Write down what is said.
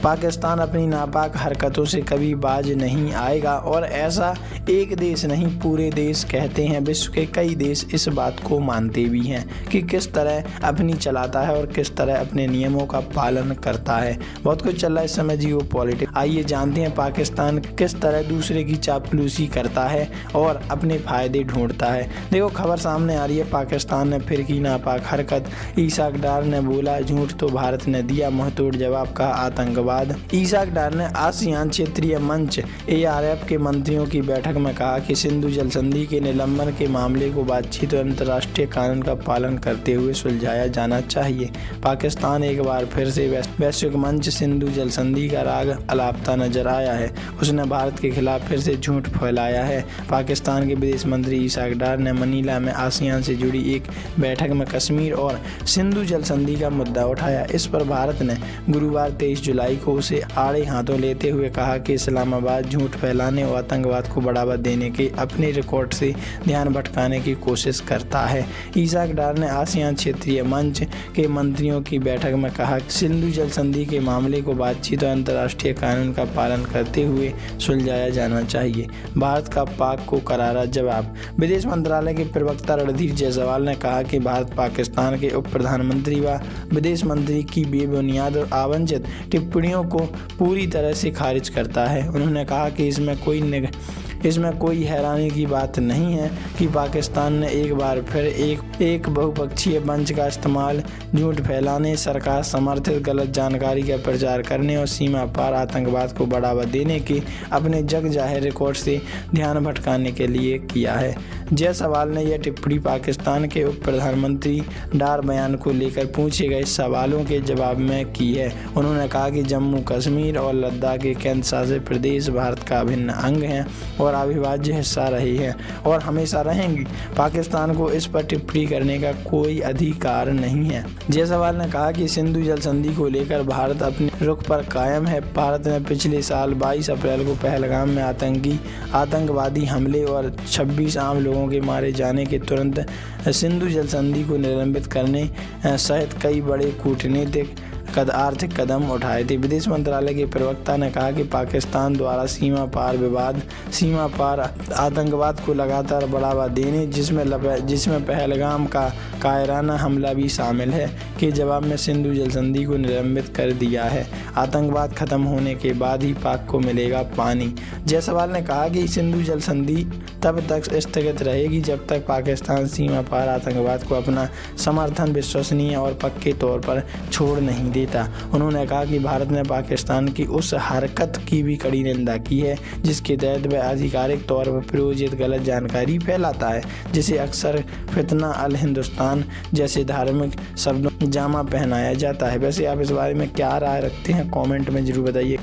पाकिस्तान अपनी नापाक हरकतों से कभी बाज नहीं आएगा और ऐसा एक देश नहीं पूरे देश कहते हैं। विश्व के कई देश इस बात को मानते भी हैं कि किस तरह अपनी चलाता है और किस तरह अपने नियमों का पालन करता है। बहुत कुछ चल रहा है इस समय जियो पॉलिटिक्स। आइए जानते हैं पाकिस्तान किस तरह दूसरे की चापलूसी करता है और अपने फायदे ढूंढता है। देखो खबर सामने आ रही है, पाकिस्तान ने फिर की नापाक हरकत। इसाक डार ने बोला झूठ तो भारत ने दिया मुंहतोड़ जवाब, कहा आतंकवाद। इसाक डार ने आसियान क्षेत्रीय मंच ARF के मंत्रियों की बैठक में कहा कि सिंधु जल संधि के निलंबन के मामले को बातचीत और अंतर्राष्ट्रीय कानून का पालन करते हुए सुलझाया जाना चाहिए। पाकिस्तान एक बार फिर से वैश्विक मंच सिंधु जल संधि का राग अलापता नजर आया है। उसने भारत के खिलाफ फिर से झूठ फैलाया है। पाकिस्तान के विदेश मंत्री इसाक डार ने मनीला में आसियान से जुड़ी एक बैठक में कश्मीर और सिंधु जल संधि का मुद्दा उठाया। इस पर भारत ने गुरुवार 23 जुलाई को उसे आड़े हाथों लेते हुए कहा कि इस्लामाबाद झूठ फैलाने और आतंकवाद को बढ़ावा देने के अपने रिकॉर्ड से ध्यान भटकाने की कोशिश करता है। इसाक डार ने आसियान क्षेत्रीय मंच के मंत्रियों की बैठक में कहा कि सिंधु जल संधि के मामले को बातचीत और अंतर्राष्ट्रीय कानून का पालन करते हुए सुलझाया जाना चाहिए। भारत का पाक को करारा जवाब। विदेश मंत्रालय के प्रवक्ता रणधीर जायसवाल ने कहा कि भारत पाकिस्तान के उप प्रधानमंत्री व विदेश मंत्री की बेबुनियाद और अवांछित टिप्पणियों को पूरी तरह से खारिज करता है। उन्होंने कहा कि इसमें कोई हैरानी की बात नहीं है कि पाकिस्तान ने एक बार फिर एक बहुपक्षीय मंच का इस्तेमाल झूठ फैलाने, सरकार समर्थित गलत जानकारी का प्रचार करने और सीमा पार आतंकवाद को बढ़ावा देने के अपने जग जाहिर रिकॉर्ड से ध्यान भटकाने के लिए किया है। जायसवाल ने यह टिप्पणी पाकिस्तान के उप प्रधानमंत्री डार बयान को लेकर पूछे गए सवालों के जवाब में की है। उन्होंने कहा कि जम्मू कश्मीर और लद्दाख के केंद्र शासित प्रदेश भारत का अभिन्न अंग हैं और अविभाज्य हिस्सा रही है और हमेशा रहेंगी। पाकिस्तान को इस पर टिप्पणी करने का कोई अधिकार नहीं है। जायसवाल ने कहा कि सिंधु जल संधि को लेकर भारत अपने रुख पर कायम है। भारत ने पिछले साल 22 अप्रैल को पहलगाम में आतंकवादी हमले और 26 आम लोगों के मारे जाने के तुरंत सिंधु जल संधि को निलंबित करने सहित कई बड़े कूटनीतिक आर्थिक कदम उठाए थे। विदेश मंत्रालय के प्रवक्ता ने कहा कि पाकिस्तान द्वारा सीमा पार आतंकवाद को लगातार बढ़ावा देने, जिसमें पहलगाम का कायराना हमला भी शामिल है, के जवाब में सिंधु जल संधि को निलंबित कर दिया है। आतंकवाद खत्म होने के बाद ही पाक को मिलेगा पानी। जायसवाल ने कहा कि सिंधु जल संधि तब तक स्थगित रहेगी जब तक पाकिस्तान सीमा पार आतंकवाद को अपना समर्थन विश्वसनीय और पक्के तौर पर छोड़ नहीं देता। उन्होंने कहा कि भारत ने पाकिस्तान की उस हरकत की भी कड़ी निंदा की है जिसके तहत वह आधिकारिक तौर पर प्रायोजित गलत जानकारी फैलाता है, जिसे अक्सर फितना अल हिंदुस्तान जैसे धार्मिक शब्दों जामा पहनाया जाता है। वैसे आप इस बारे में क्या राय रखते हैं, कमेंट में जरूर बताइए।